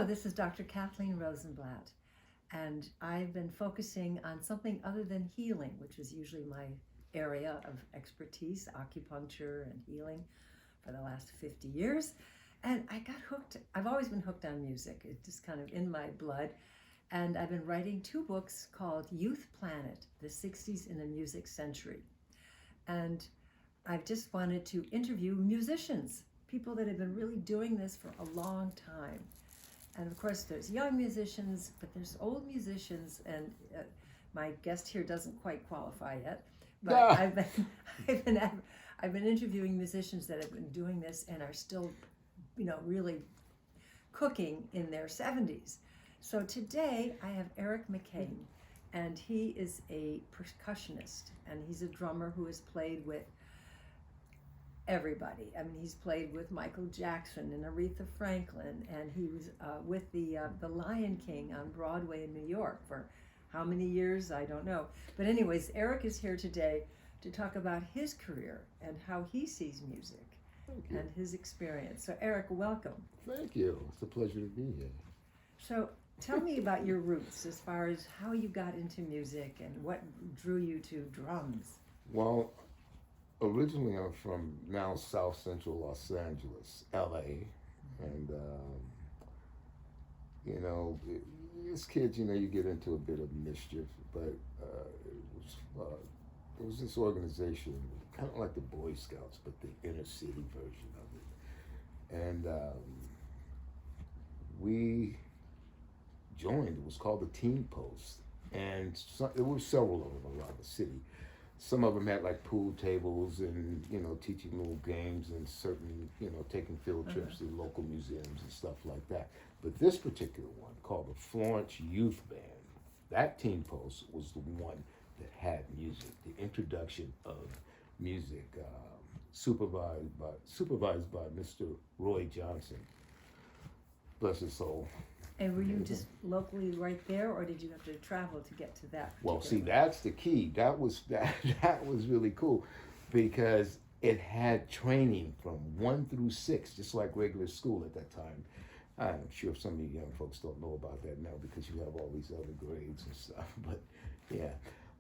Hello, this is Dr. Kathleen Rosenblatt, and I've been focusing on something other than healing, which is usually my area of expertise, acupuncture and healing, for the last 50 years. And I got hooked. I've always been hooked on music. It's just kind of in my blood. And I've been writing 2 books called Youth Planet, the 60s in the Music Century. And I've just wanted to interview musicians, people that have been really doing this for a long time. And of course, there's young musicians, but there's old musicians, and my guest here doesn't quite qualify yet. But I've been interviewing musicians that have been doing this and are still, really cooking in their 70s. So today I have Eric McKain, and he is a percussionist, and he's a drummer who has played with everybody. I mean, he's played with Michael Jackson and Aretha Franklin, and he was with the Lion King on Broadway in New York for how many years, I don't know. But anyways, Eric is here today to talk about his career and how he sees music and his experience. So Eric, welcome. Thank you. It's a pleasure to be here. So tell me about your roots as far as how you got into music and what drew you to drums. Well, originally I'm from now South Central Los Angeles, LA, and as kids, you get into a bit of mischief, but it was this organization, kind of like the Boy Scouts, but the inner city version of it, and we joined. It was called the Teen Post, and there were several of them around the city. Some of them had like pool tables and, teaching little games and certain, taking field trips to local museums and stuff like that. But this particular one, called the Florence Youth Band, that Teen Post was the one that had music, the introduction of music, supervised by Mr. Roy Johnson. Bless his soul. And were you just locally right there, or did you have to travel to get to that? Well, see, that's the key. That was really cool, because it had training from 1 through 6, just like regular school at that time. I'm sure some of you young folks don't know about that now because you have all these other grades and stuff. But yeah,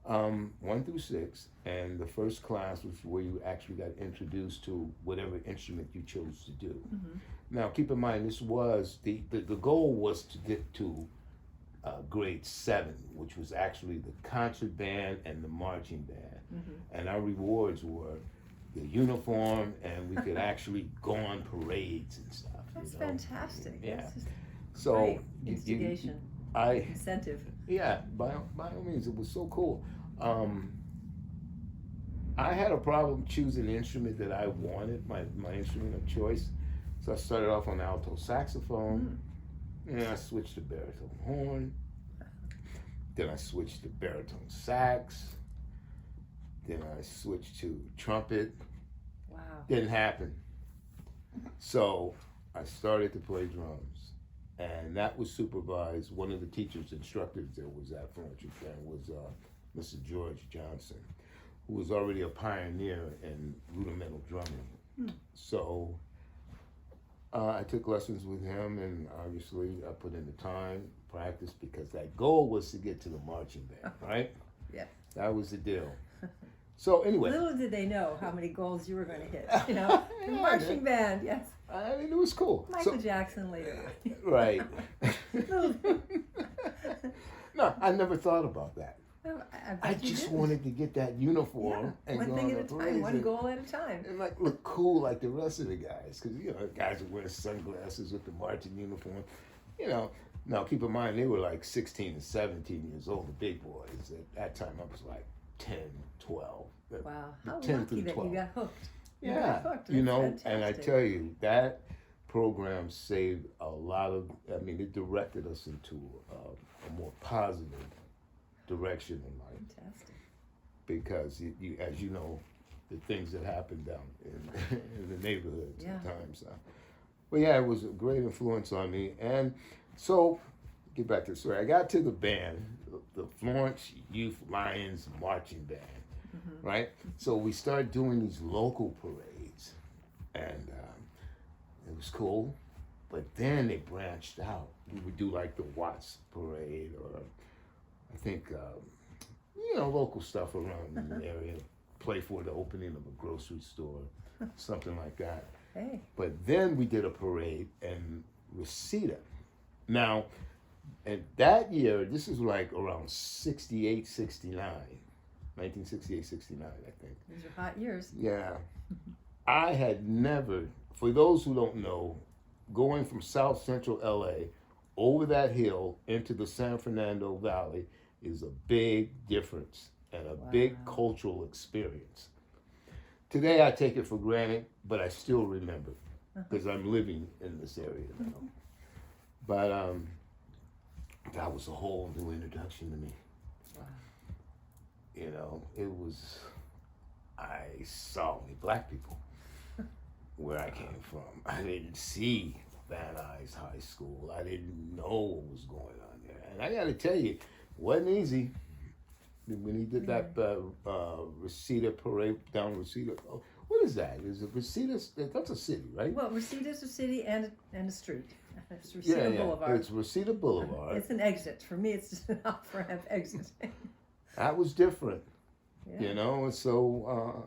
1 through 6, and the first class was where you actually got introduced to whatever instrument you chose to do. Mm-hmm. Now, keep in mind, this was the goal was to get to grade 7, which was actually the concert band and the marching band. Mm-hmm. And our rewards were the uniform, and we could actually go on parades and stuff. That's fantastic. Yeah. That's just so great instigation, incentive. Yeah, by all means, it was so cool. I had a problem choosing the instrument that I wanted, my instrument of choice. So I started off on alto saxophone, and I switched to baritone horn. Then I switched to baritone sax. Then I switched to trumpet. Wow. Didn't happen. So I started to play drums, and that was supervised. One of the instructors that was at Florence Youth Band was Mr. George Johnson, who was already a pioneer in rudimental drumming. So I took lessons with him, and obviously I put in the time, practice, because that goal was to get to the marching band, right? Yeah. That was the deal. So anyway. Little did they know how many goals you were going to hit, The marching band, yes. I mean, it was cool. Michael Jackson later. Right. No, I never thought about that. Well, I just wanted to get that uniform and one go thing on at a the time, one goal at a time. And look cool like the rest of the guys, because guys would wear sunglasses with the marching uniform. Now keep in mind they were like 16 and 17 years old, the big boys. At that time I was like 10, 12. Wow, how 10 lucky through that 12. you got hooked. Yeah, and I tell you that program saved a lot of. I mean, it directed us into a more positive direction in life. Fantastic. Because you, as you know, the things that happen down in the neighborhoods at times. But yeah, it was a great influence on me. And so, get back to the story. I got to the band, the Florence Youth Lions Marching Band, right? So we started doing these local parades, and it was cool. But then they branched out. We would do like the Watts Parade, or I think, local stuff around the area. Play for the opening of a grocery store, something like that. Hey. But then we did a parade in Reseda. Now, and that year, this is like around 68, 69, 1968, 69, I think. These are hot years. Yeah. I had never, for those who don't know, going from South Central LA over that hill into the San Fernando Valley is a big difference and a big cultural experience. Today I take it for granted, but I still remember because I'm living in this area now. But that was a whole new introduction to me. Wow. You know, I saw only black people where I came from. I didn't see Van Nuys High School. I didn't know what was going on there. And I got to tell you, it wasn't easy. When he did that Reseda parade down Reseda, what is that? Is it Reseda? That's a city, right? Well, Reseda's a city and a street. It's Reseda Boulevard. It's Reseda Boulevard. It's an exit. For me, it's just an off-ramp exit. That was different, Yeah. you know. And so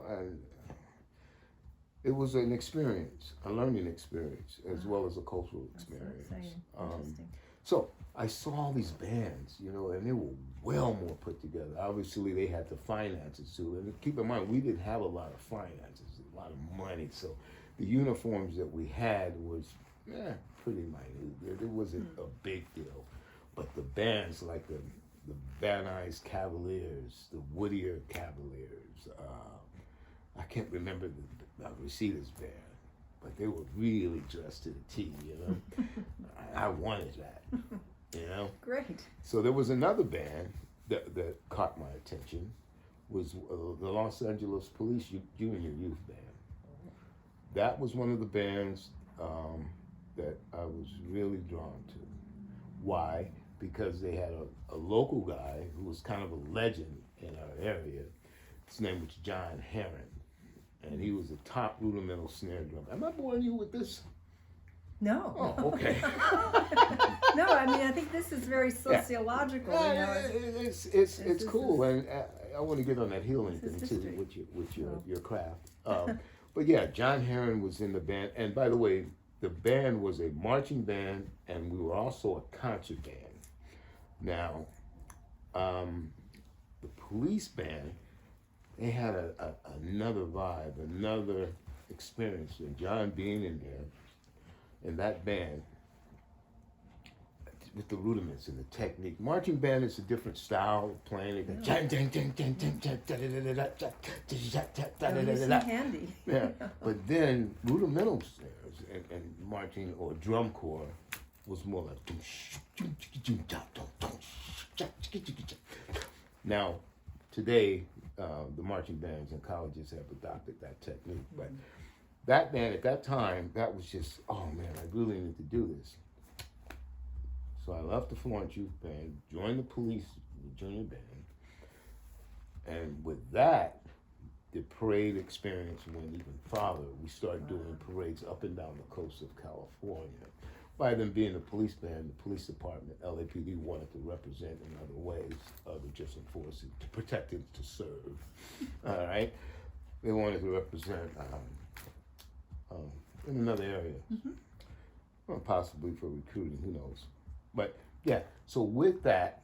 it was an experience, a learning experience, as well as a cultural experience. That's so exciting. Interesting. So I saw all these bands, you know, and they were well more put together. Obviously, they had the finances too. And keep in mind, we didn't have a lot of finances, a lot of money. So the uniforms that we had was pretty minute. It wasn't a big deal. But the bands like the Van Nuys Cavaliers, the Whittier Cavaliers, I can't remember the Reseda's band, but they were really dressed to the T, you know. I wanted that, you know. Great. So there was another band that caught my attention, was the Los Angeles Police Junior Youth Band. That was one of the bands that I was really drawn to. Why? Because they had a local guy who was kind of a legend in our area. His name was John Herron, and he was a top rudimental snare drummer. Am I boring you with this? No. Oh, okay. No, I mean, I think this is very sociological. You know? It's cool, and I want to get on that healing This thing is too history. with your craft. But yeah, John Herron was in the band, and by the way, the band was a marching band, and we were also a concert band. Now, the police band, they had another vibe, another experience, and John being in there, in that band, with the rudiments and the technique. Marching band is a different style of playing. Handy. Yeah, but then rudimental snares and marching or drum corps was more like. Now, today, the marching bands and colleges have adopted that technique, but that band at that time, that was just, oh man, I really need to do this. So I left the Florence Youth Band, joined the police junior band, and with that, the parade experience went even farther. We started doing parades up and down the coast of California. By them being a police band, the police department, LAPD, wanted to represent in other ways other than just enforcing, to protect and to serve. All right? They wanted to represent in another area. Well, possibly for recruiting, who knows. But yeah, so with that,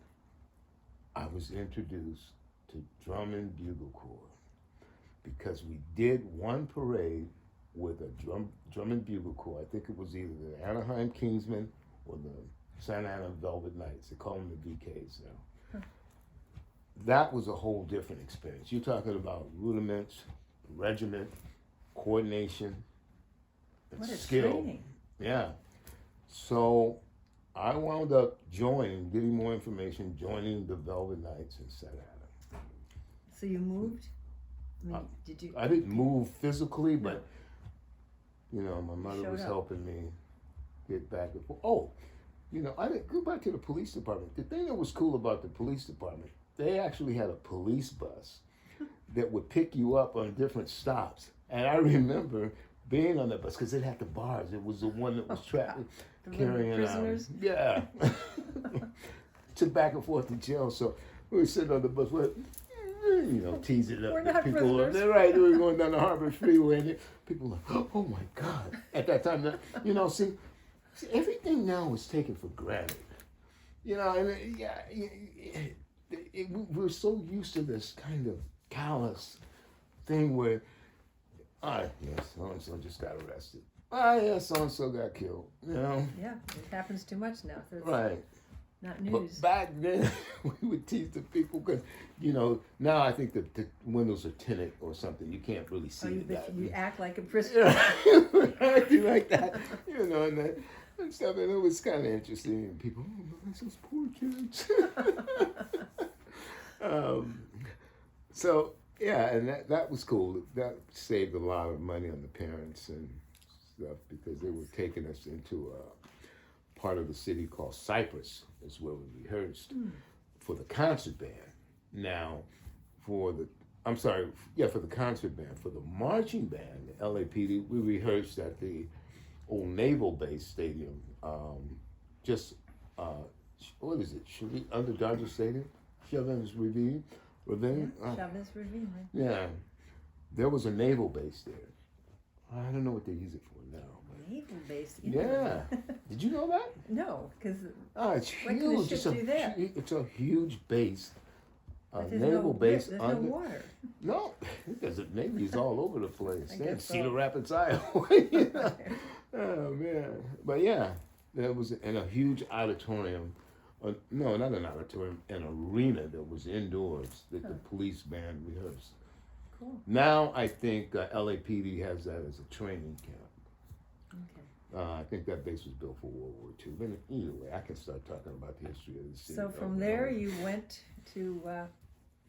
I was introduced to Drum and Bugle Corps because we did one parade with a drum and bugle corps. I think it was either the Anaheim Kingsmen or the Santa Ana Velvet Knights. They call them the VKs now. That was a whole different experience. You're talking about rudiments, regiment, coordination, What a skill. training. Yeah. So I wound up getting more information, joining the Velvet Knights in Santa Ana. So you moved? I mean, did you? I didn't move physically, but you know, my mother Showed was up. helping me get back and forth. Oh, you know, I didn't go back to the police department. The thing that was cool about the police department, they actually had a police bus that would pick you up on different stops. And I remember being on that bus because it had the bars. It was the one that was trapped. The little carrying prisoners? Yeah. To back and forth to jail. So we were sitting on the bus, teasing up We're the not people. prisoners. They're right. We were going down the Harvard Freeway, and people were like, "Oh my God!" At that time, see, everything now is taken for granted. We're so used to this kind of callous thing where, so and so just got arrested. So and so got killed. Yeah, it happens too much now. So it's Right. not But news. back then, we would tease the people because, now I think the windows are tinted or something. You can't really see You act like a prisoner. acting like that, and stuff. And it was kind of interesting. And people, those poor kids. So, yeah, and that was cool. That saved a lot of money on the parents and stuff because they were taking us into a part of the city called Cypress, is where we rehearsed for the concert band. Now, for the concert band. For the marching band, the LAPD, we rehearsed at the old Naval Base Stadium, what is it? Under Dodger Stadium? Chavez Ravine? Chavez Ravine, right? Yeah. There was a naval base there. I don't know what they use it for now. Naval base. Yeah. Did you know that? No, because It's what can the huge. ship do there? It's a huge base. There's Naval base. There's no water. No, because the Navy's all over the place. I They're in guess so. Cedar Rapids, Iowa. Oh, man. But yeah, there was in a huge auditorium. No, not an auditorium, an arena that was indoors that the police band rehearsed. Cool. Now I think LAPD has that as a training camp. Okay. I think that base was built for World War II. But either way, I can start talking about the history of the city. So from there, you went to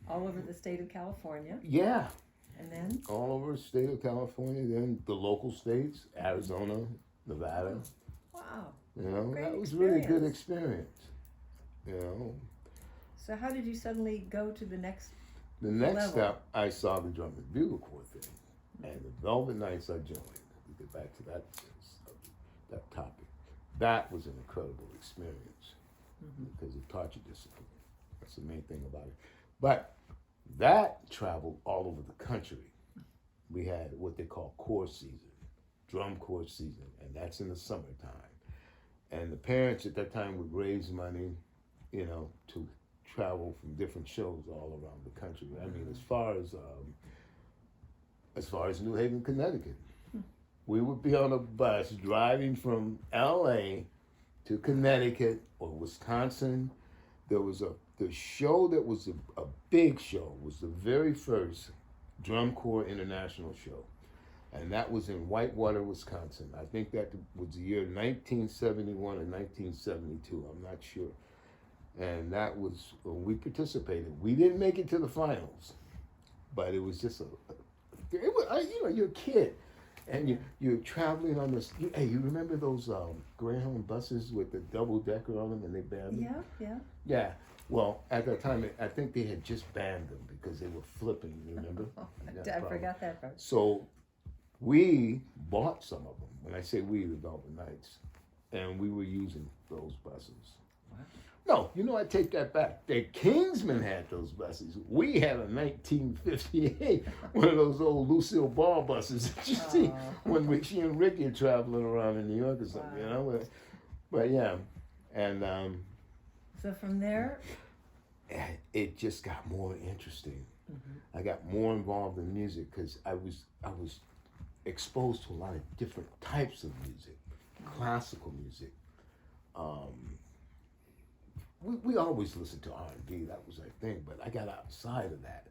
all over the state of California. Yeah. And then? All over the state of California, then the local states, Arizona, Nevada. Wow. That Great was really good experience. experience. So how did you suddenly go to the next The next level? step, I saw the Drum and Bugle Corps thing, and the Velvet Nights I joined. We get back to that topic. That was an incredible experience because it taught you discipline. That's the main thing about it. But that traveled all over the country. We had what they call corps season, drum corps season, and that's in the summertime. And the parents at that time would raise money, to travel from different shows all around the country. I mean, as far as New Haven, Connecticut, we would be on a bus driving from LA to Connecticut or Wisconsin. There was the show that was a big show was the very first Drum Corps International show. And that was in Whitewater, Wisconsin. I think that was the year 1971 or 1972. I'm not sure. And that was when we participated. We didn't make it to the finals, but it was just you're a kid, and you're traveling on this. You remember those Greyhound buses with the double decker on them, and they banned them? Yeah. Yeah. Well, at that time, I think they had just banned them because they were flipping. You remember? I forgot that part. So we bought some of them. When I say we, the Velvet Knights, and we were using those buses. Wow. No, I take that back. The Kingsmen had those buses. We had a 1958, one of those old Lucille Ball buses that you see when she and Ricky are traveling around in New York or something, But yeah, and so from there, it just got more interesting. I got more involved in music because I was exposed to a lot of different types of music, classical music. We always listened to R&B, that was our thing, but I got outside of that.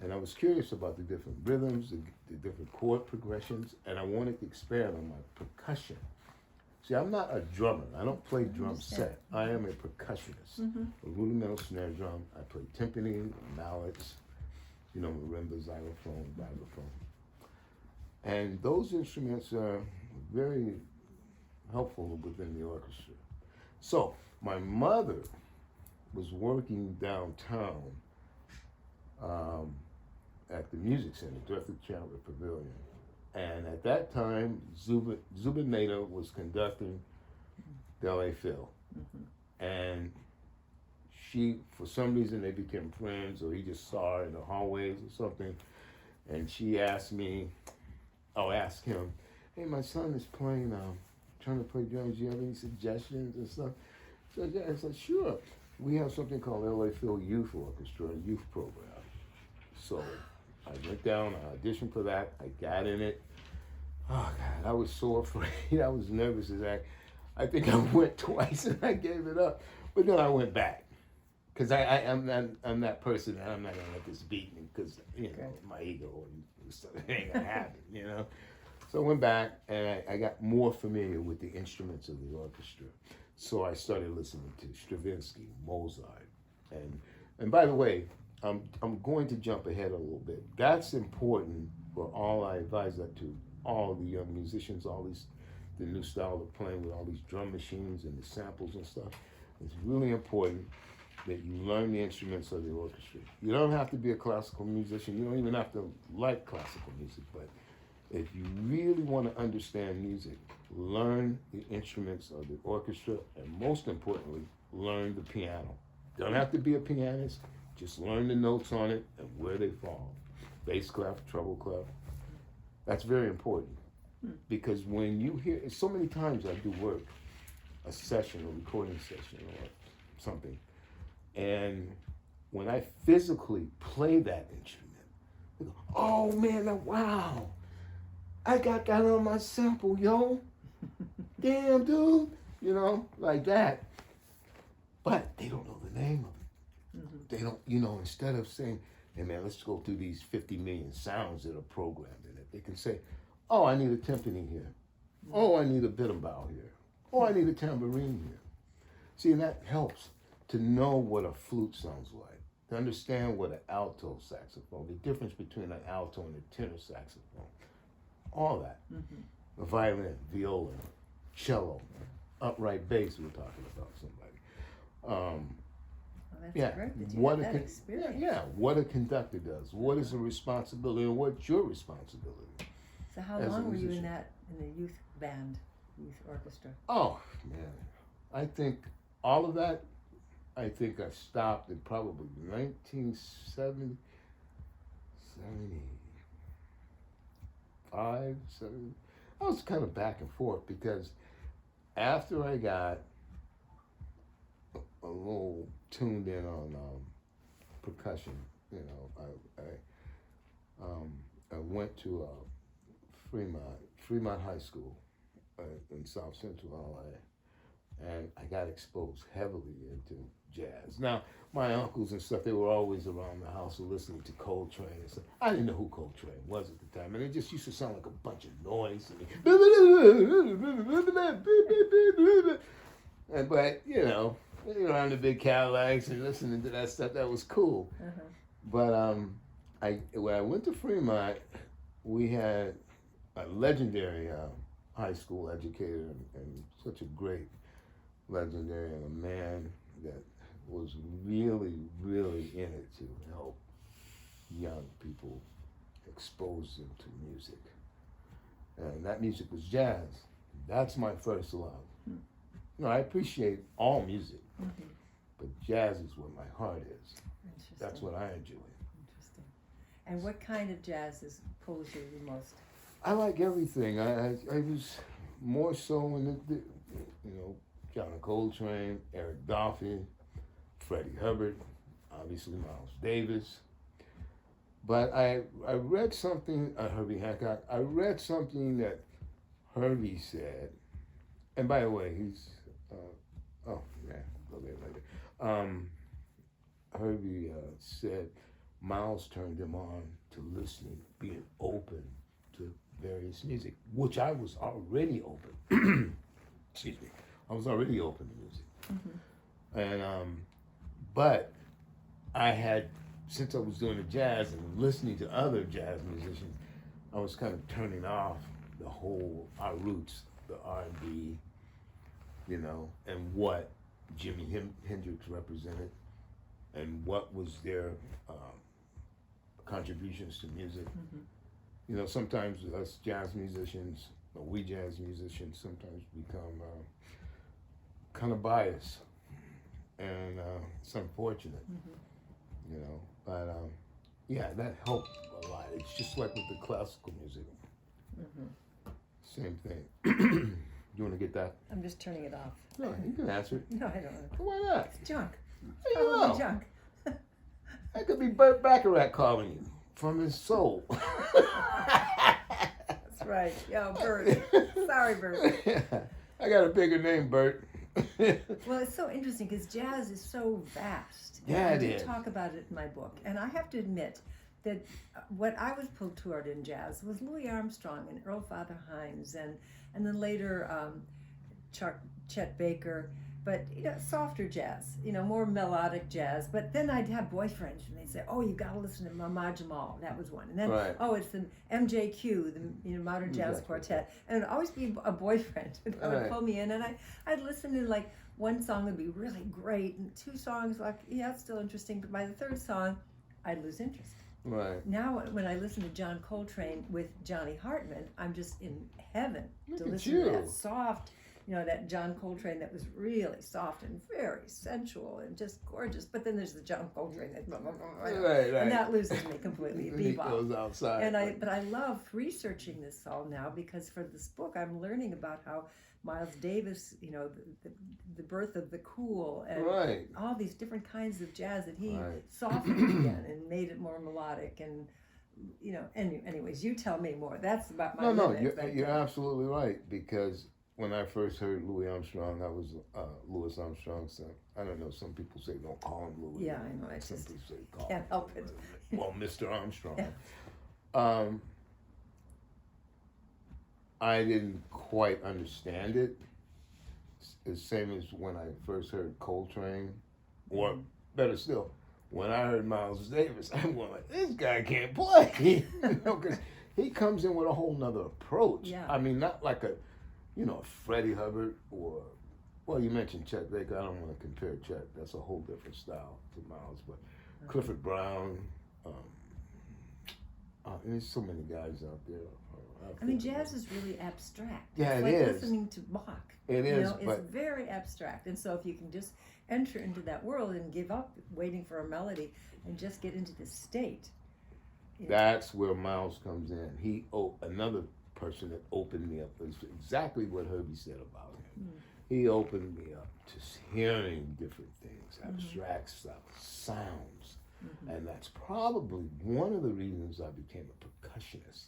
And I was curious about the different rhythms, the different chord progressions, and I wanted to expand on my percussion. See, I'm not a drummer. I don't play drum set. I am a percussionist. A rudimental snare drum. I play timpani, mallets, marimba, xylophone, vibraphone. And those instruments are very helpful within the orchestra. So my mother was working downtown at the Music Center, Dorothy Chandler Pavilion. And at that time, Zubin Mehta was conducting the LA Phil. And she, for some reason, they became friends, or he just saw her in the hallways or something. And she asked me, asked him, hey, my son is playing, trying to play drums. Do you have any suggestions and stuff? So I said, sure. We have something called LA Phil Youth Orchestra, a youth program. So I went down, I auditioned for that, I got in it. Oh God, I was so afraid. I was nervous as heck. I think I went twice and I gave it up. But then I went back. Because I'm that person that I'm not gonna let this beat me, because my ego and stuff, it ain't gonna happen, So I went back and I got more familiar with the instruments of the orchestra. So I started listening to Stravinsky, Mozart, and by the way, I'm going to jump ahead a little bit. That's important for all. I advise that to all the young musicians, the new style of playing with all these drum machines and the samples and stuff. It's really important that you learn the instruments of the orchestra. You don't have to be a classical musician. You don't even have to like classical music, but if you really want to understand music, learn the instruments of the orchestra, and most importantly, learn the piano. Don't have to be a pianist, just learn the notes on it and where they fall. Bass clef, treble clef. That's very important, because when you hear, so many times I do work, a session, a recording session or something, and when I physically play that instrument, they go, oh man, wow, I got that on my sample, yo. Damn, dude. Like that. But they don't know the name of it. They don't, instead of saying, hey man, let's go through these 50 million sounds that are programmed in it, they can say, oh, I need a timpani here. Oh, I need a bidambao here. Oh, I need a tambourine here. See, and that helps to know what a flute sounds like, to understand what an alto saxophone, the difference between an alto and a tenor saxophone, all that. A violin, viola, cello, upright bass, we're talking about somebody. Well, that's great that you had that experience. Yeah, what a conductor does, what is the responsibility, and what's your responsibility. So how long were you in the youth band, youth orchestra? Oh, man. I think all of that, I stopped in probably 1970, 70. I was kind of back and forth, because after I got a little tuned in on percussion, I went to Fremont High School in South Central LA, and I got exposed heavily into jazz. Now, my uncles and stuff, they were always around the house listening to Coltrane and stuff. I didn't know who Coltrane was at the time, and it just used to sound like a bunch of noise. But, around the big Cadillacs and listening to that stuff, that was cool. But when I went to Fremont, we had a legendary high school educator, and such a great legendary, and a man that was really, really in it to help young people, expose them to music. And that music was jazz. That's my first love. I appreciate all music, but jazz is what my heart is. That's what I enjoy. Interesting. And what kind of jazz pulls you the most? I like everything. I was more so in the John Coltrane, Eric Dolphy, Freddie Hubbard, obviously Miles Davis. But I read something, Herbie Hancock, I read something that Herbie said, and by the way, he's, go there later. Herbie said Miles turned him on to listening, being open to various music, which I was already open. Excuse me. I was already open to music. And, but I had, since I was doing the jazz and listening to other jazz musicians, I was kind of turning off the whole, our roots, the R&B, and what Jimi Hendrix represented, and what was their contributions to music. Sometimes us jazz musicians, or we jazz musicians, sometimes become kind of biased, and it's unfortunate, Mm-hmm. you know. But yeah, that helped a lot. It's just like with the classical music, Mm-hmm. same thing. You want to get that? I'm just turning it off. No, you can answer it. No, I don't know. Why not? It's junk. There you Probably go. junk. That could be Burt Bacharach calling you from his soul. That's right. Yeah, Bert. Sorry, Bert. I got a bigger name, Bert. Well, it's so interesting because jazz is so vast. Yeah, I it do is. talk about it in my book, and I have to admit that what I was pulled toward in jazz was Louis Armstrong and Earl Father Hines, and then later Chet Baker. But softer jazz, more melodic jazz. But then I'd have boyfriends, and they'd say, "Oh, you got to listen to Mama Jamal." That was one. And then, Right. oh, it's the MJQ, the Modern Jazz Quartet, and it'd always be a boyfriend that would Right. pull me in, and I'd listen to like one song would be really great, and two songs like it's still interesting, but by the third song, I'd lose interest. Right. Now, when I listen to John Coltrane with Johnny Hartman, I'm just in heaven Look to at listen you. to that soft. That John Coltrane that was really soft and very sensual and just gorgeous. But then there's the John Coltrane that, Right. and that loses me completely. Then he Bebop. goes outside. But I love researching this all now because for this book I'm learning about how Miles Davis, the birth of the cool and Right. all these different kinds of jazz that he Right. softened again and made it more melodic and. Anyways, you tell me more. That's about my No, limit. you're absolutely right, because when I first heard Louis Armstrong, that was Louis Armstrong's son. I don't know, some people say don't call him Louis. Yeah, I know. I Some just people say call can't him, help it. well, Mr. Armstrong. Yeah. I didn't quite understand it. It's the same as when I first heard Coltrane, or better still, when I heard Miles Davis, I'm going like, this guy can't play, because he comes in with a whole nother approach. Yeah. I mean, not like a Freddie Hubbard or, well, you mentioned Chet Baker. I don't want to compare Chet. That's a whole different style to Miles, but Clifford Brown. And there's so many guys out there. I mean, jazz is really abstract. Yeah, it's it like is. listening to Bach. It is, it's but very abstract. And so if you can just enter into that world and give up waiting for a melody and just get into this state. that's where Miles comes in. Another person that opened me up is exactly what Herbie said about him. He opened me up to hearing different things, abstract stuff, sounds. And that's probably one of the reasons I became a percussionist.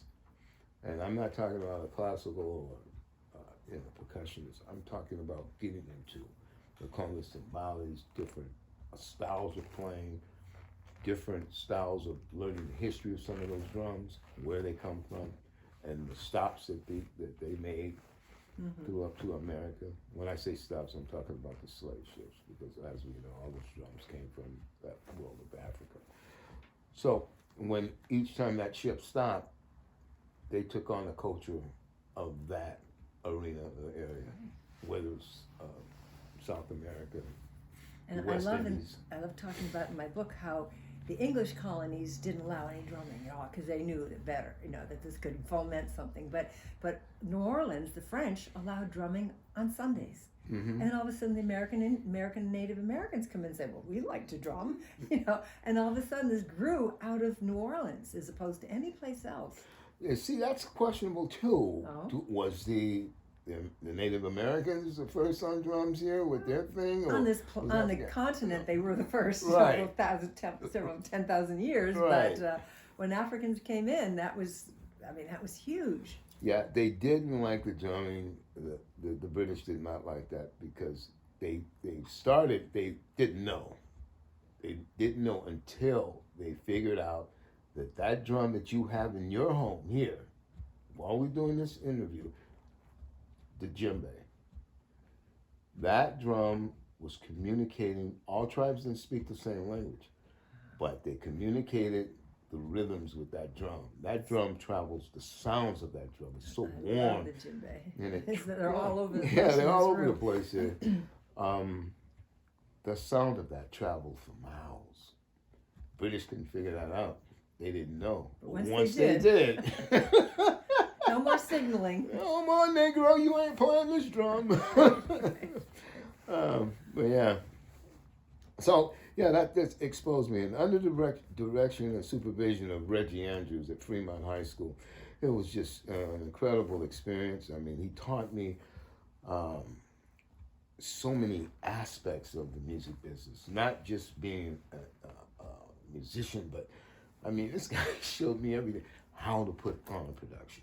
And I'm not talking about a classical or percussionist. I'm talking about getting into the congas and ballets, different styles of playing, different styles of learning the history of some of those drums, where they come from, and the stops that they made through up to America. When I say stops, I'm talking about the slave ships, because as we know, all those drums came from that world of Africa. So when each time that ship stopped, they took on the culture of that arena, the area, whether it's South America, And West I Indies. love talking about in my book how the English colonies didn't allow any drumming at all because they knew it better, that this could foment something. But New Orleans, the French, allowed drumming on Sundays. And then all of a sudden the American Native Americans come in and say, well, we like to drum, and all of a sudden this grew out of New Orleans as opposed to any place else. Yeah, see, that's questionable too. Oh. Was the Native Americans the first on drums here with their thing? Or On the that- continent, they were the first Right. several 10,000 years. Right. But when Africans came in, that was huge. Yeah, they didn't like the drumming. The British did not like that because they didn't know. They didn't know until they figured out that drum that you have in your home here, while we're doing this interview, the djembe, that drum was communicating. All tribes didn't speak the same language, but they communicated the rhythms with that drum. That drum travels, the sounds of that drum. It's so I warm. love the djembe. And They're all over the place. Yeah, they're in all this over the room. place here. The sound of that traveled for miles. British couldn't figure that out. They didn't know. But But once they did. No more signaling. Come on, Negro, you ain't playing this drum. But yeah. So yeah, that exposed me. And under the direction and supervision of Reggie Andrews at Fremont High School, it was just an incredible experience. I mean, he taught me um, so many aspects of the music business, not just being a musician, but I mean, this guy showed me everything, how to put on a production.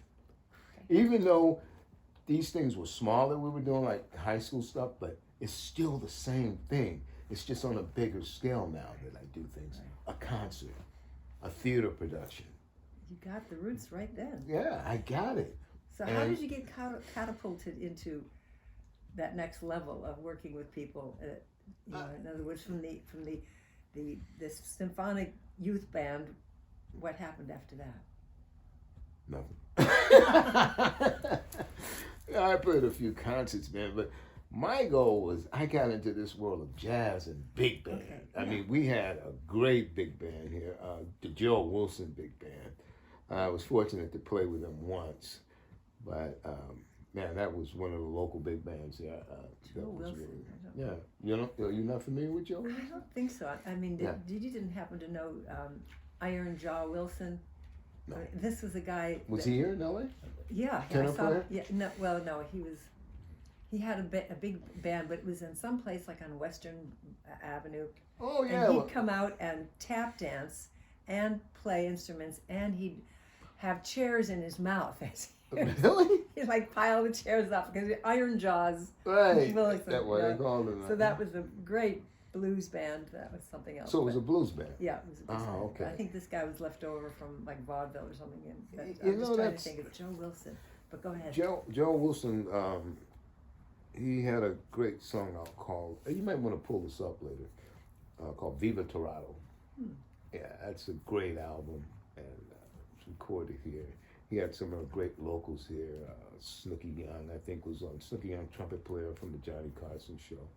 Even though these things were small that we were doing, like high school stuff, but it's still the same thing. It's just on a bigger scale now that I do things. A concert, a theater production. You got the roots right then. Yeah, I got it. So how did you get catapulted into that next level of working with people? In other words, from this symphonic youth band, what happened after that? Nothing. I played a few concerts, man, but my goal was I got into this world of jazz and big band. Okay, I mean, we had a great big band here, the Joe Wilson Big Band. I was fortunate to play with them once, but man, that was one of the local big bands here. Joe Wilson. Yeah, you're not familiar with Joe? I don't think so. I mean, you didn't happen to know Iron Jaw Wilson? No. This was a guy. Was he here in L.A.? Yeah, Tenor player? Yeah, no, well, no, he had a big band, but it was in some place like on Western Avenue. Oh yeah. And he'd come out and tap dance and play instruments, and he'd have chairs in his mouth. Really? He'd like pile the chairs up because Iron Jaws. Right. Wilson, That's what they called him. So that was a great blues band. That was something else. So it was a blues band. Yeah, it was a blues band. Okay. I think this guy was left over from like vaudeville or something. But You I'm know, just trying to that's- think of Joe Wilson. But go ahead. Joe Wilson, he had a great song out called, you might want to pull this up later, called Viva Torado. Yeah, that's a great album, and it's recorded here. He had some of the great locals here. Snooky Young, I think, was on. Snooky Young, trumpet player from the Johnny Carson show.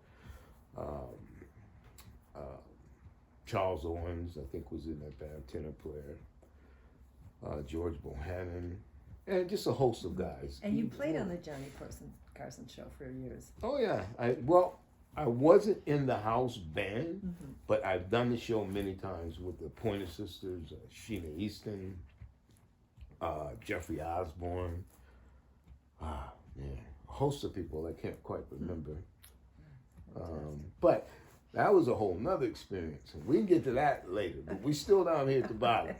Charles Owens, I think, was in that band, tenor player. George Bohannon, and just a host of guys. And you played on the Johnny Carson show for years. Oh yeah, I wasn't in the house band, but I've done the show many times with the Pointer Sisters, Sheena Easton, Jeffrey Osborne, a host of people I can't quite remember. But that was a whole nother experience. We can get to that later, but we still down here at the bottom.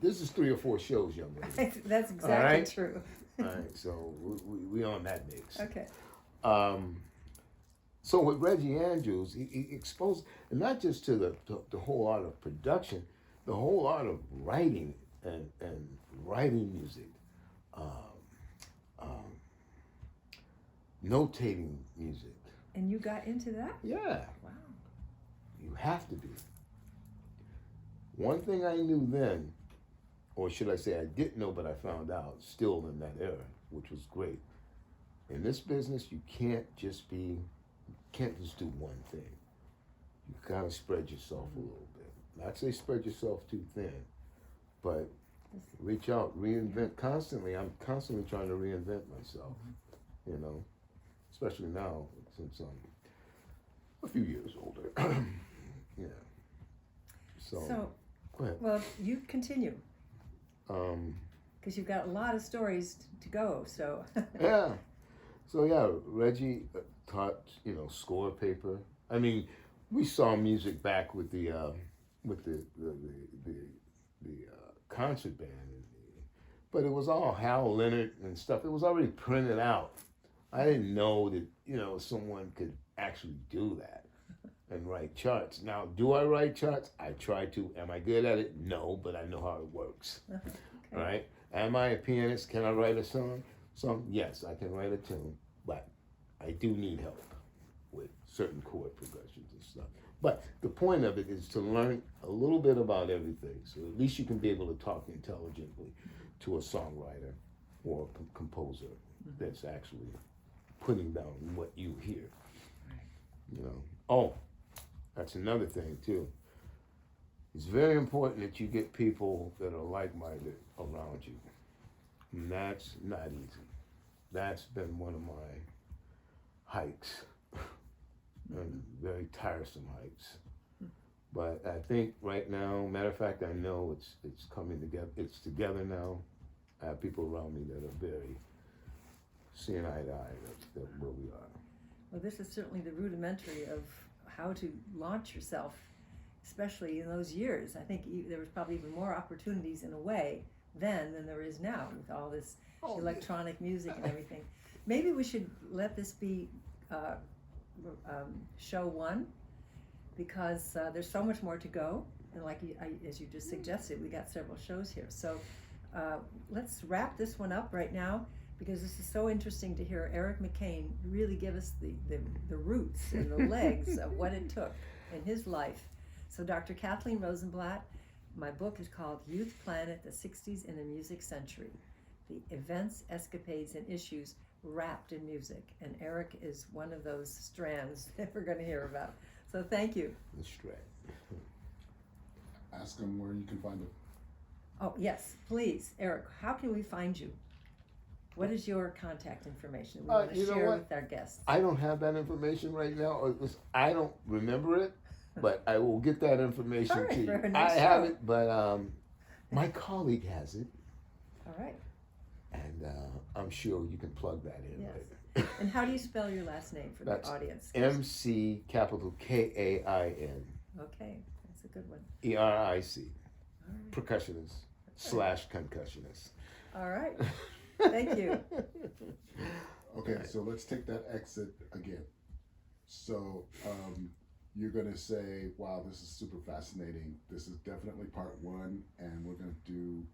This is 3 or 4 shows, young lady. That's exactly true. All right, so we on that mix. Okay. So with Reggie Andrews, he exposed, and not just to the whole art of production, the whole art of writing and writing music, notating music. And you got into that? Yeah. Wow. You have to be. One thing I knew then, or should I say I didn't know, but I found out still in that era, which was great. In this business, you can't just do one thing. You gotta spread yourself a little bit. Not say spread yourself too thin, but reach out, reinvent constantly. I'm constantly trying to reinvent myself, especially now since I'm a few years older. Yeah. So, go ahead. Well, you continue. Because you've got a lot of stories to go, so. Yeah. So yeah, Reggie taught, score paper. I mean, we saw music back with the concert band, but it was all Hal Leonard and stuff. It was already printed out. I didn't know that someone could actually do that and write charts. Now, do I write charts? I try to. Am I good at it? No, but I know how it works. Okay. Right? Am I a pianist? Can I write a song? Yes, I can write a tune, but I do need help with certain chord progressions and stuff. But the point of it is to learn a little bit about everything, so at least you can be able to talk intelligently to a songwriter or a composer that's actually putting down what you hear. Oh, that's another thing too. It's very important that you get people that are like-minded around you. And that's not easy. That's been one of my hikes. and very tiresome hikes. But I think right now, matter of fact, I know it's coming together. It's together now. I have people around me that are very seeing eye to eye that where we are. Well, this is certainly the rudimentary of how to launch yourself, especially in those years. I think there was probably even more opportunities in a way then than there is now with all this electronic music and everything. Maybe we should let this be show one, because there's so much more to go. And like as you just suggested, we got several shows here. So let's wrap this one up right now, because this is so interesting to hear Eric McKain really give us the roots and the legs of what it took in his life. So Dr. Kathleen Rosenblatt, my book is called Youth Planet, the 60s in the Music Century, the events, escapades, and issues wrapped in music. And Eric is one of those strands that we're going to hear about. So thank you. The strand. Ask them where you can find them. Oh, yes, please. Eric, how can we find you? What is your contact information we want to share with our guests? I don't have that information right now, or I don't remember it, but I will get that information to you. I have it, but my colleague has it. All right. And I'm sure you can plug that in. Yes. Right? And how do you spell your last name for the audience? MC capital KAIN. Okay, that's a good one. ERIC. All right. Percussionist / concussionist. All right. Thank you. Okay, so let's take that exit again. So you're going to say, wow, this is super fascinating. This is definitely part one, and we're going to do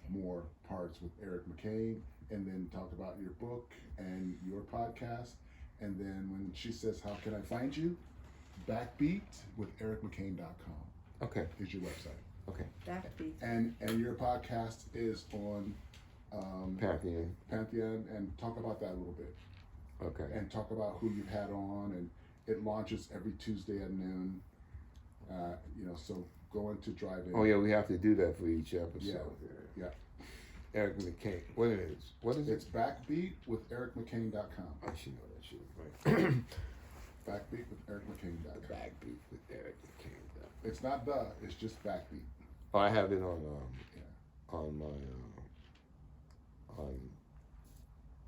more parts with Eric McKain, and then talk about your book and your podcast. And then when she says, how can I find you? Backbeat with ericmccain.com. Okay. Is your website. Okay. Backbeat. And your podcast is on Pantheon. And talk about that a little bit. Okay. And talk about who you've had on, and it launches every Tuesday at noon. So go into drive-in. Oh yeah, we have to do that for each episode. Yeah. Eric McKain. What it is? What is It's it? Backbeat with ericmccain.com. I should know that shit, right? Backbeat with ericmccain.com. Backbeat with Eric McKain. It's not it's just Backbeat. Oh, I have it on on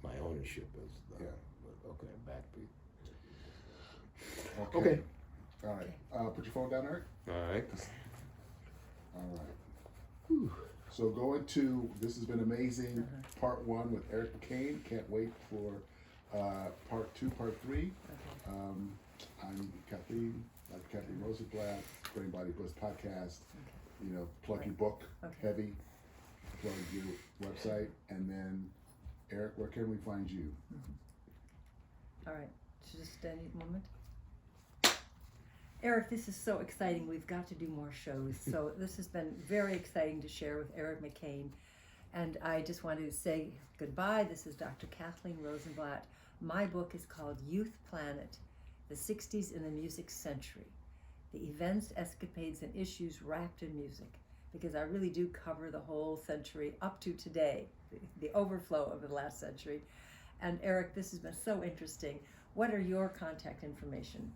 my ownership as okay, Backbeat. Okay. All right. Put your phone down, Eric. All right. All right. Whew. So going to, this has been amazing. Part one with Eric McKain. Can't wait for part two, part three. I'm Kathleen, Dr. Kathleen Rosenblatt, Brain Body Bliss Podcast. Plug your book, Heavy. Plug your website, and then Eric, where can we find you? All right. Just a moment. Eric, this is so exciting. We've got to do more shows. So this has been very exciting to share with Eric McKain. And I just wanted to say goodbye. This is Dr. Kathleen Rosenblatt. My book is called Youth Planet, the 60s in the Music Century, the events, escapades, and issues wrapped in music. Because I really do cover the whole century up to today, the overflow of the last century. And Eric, this has been so interesting. What are your contact information?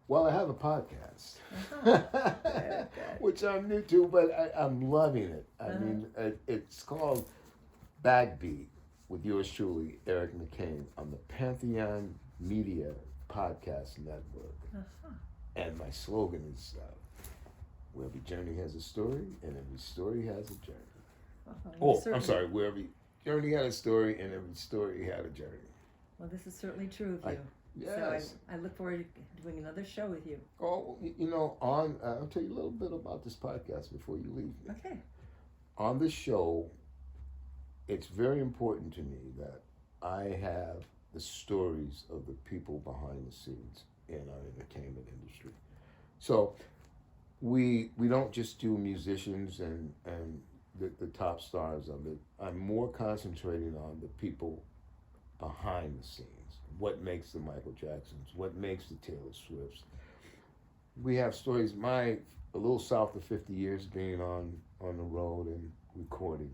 Well, I have a podcast, Good. which I'm new to, but I'm loving it. I mean, it's called Backbeat with yours truly, Eric McKain, on the Pantheon Media Podcast Network. And my slogan is, where every journey has a story, and every story has a journey. I'm sorry, where every journey had a story, and every story had a journey. Well, this is certainly true of you. Yes. So I look forward to doing another show with you. Oh, I'll tell you a little bit about this podcast before you leave me. Okay. On the show, it's very important to me that I have the stories of the people behind the scenes in our entertainment industry. So we don't just do musicians and the top stars of it. I'm more concentrating on the people behind the scenes. What makes the Michael Jacksons? What makes the Taylor Swifts? We have stories. A little south of 50 years being on the road and recording,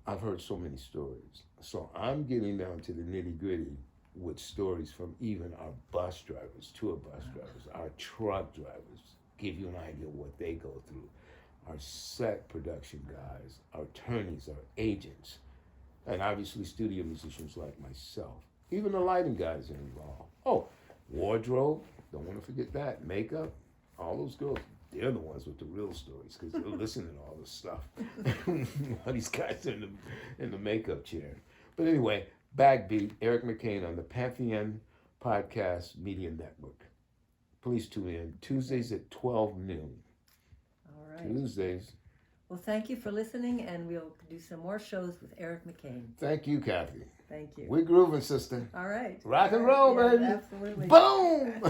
I've heard so many stories. So I'm getting down to the nitty gritty with stories from even our bus drivers, tour bus drivers, our truck drivers, give you an idea of what they go through. Our set production guys, our attorneys, our agents, and obviously studio musicians like myself. Even the lighting guys are involved. Oh, wardrobe, don't want to forget that. Makeup, all those girls, they're the ones with the real stories because they're listening to all this stuff. All these guys are in the makeup chair. But anyway, Backbeat, Eric McKain on the Pantheon Podcast Media Network. Please tune in Tuesdays at 12 noon. All right. Tuesdays. Well, thank you for listening, and we'll do some more shows with Eric McKain. Thank you, Kathy. Thank you. We're grooving, sister. All right. Rock and roll, Yes, baby. absolutely. Boom!